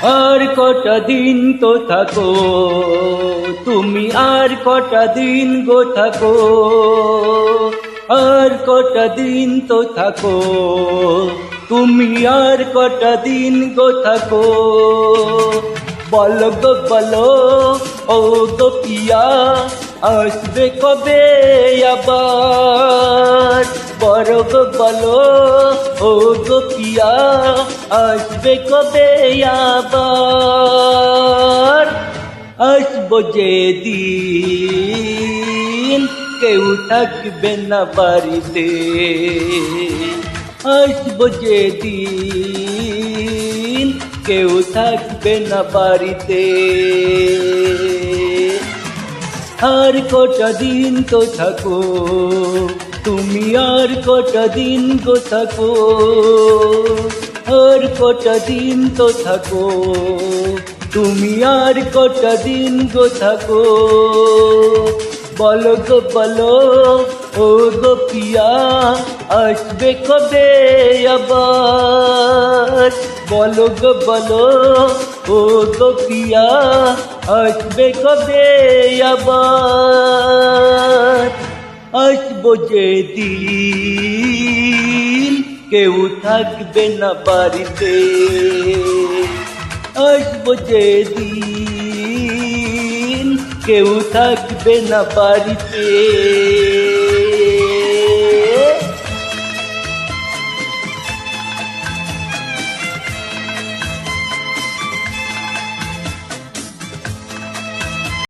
আর কটা দিন তো থাকো তুমি, আর কটা দিন গো থাকো, আর কটা দিন তো থাকো তুমি, আর কটা দিন গো থাকো। বলো গো বলো ও গো পিয়া, আসবে কবে আবার? বলো গো বলো ও গো পিয়া, আসবে কবে আবার? আসবো যেদিন কেউ থাকবে না বাড়িতে, আসবো যেদিন কেউ থাকবে না বাড়িতে। আর কটা দিন তো থাকো তুমি, আর কটা দিন গো থাকো, আর কটা দিন তো থাকো তুমি, আর কটা দিন গো থাকো। বলো গো বলো ও গো পিয়া, আসবে কবে আবার? বলো গো বলো ও গো পিয়া, আসবে কবে আবার? আসবো যেদিন কেউ থাকবে না বাড়িতে, আসবো যেদিন কেউ থাকবে না বাড়িতে।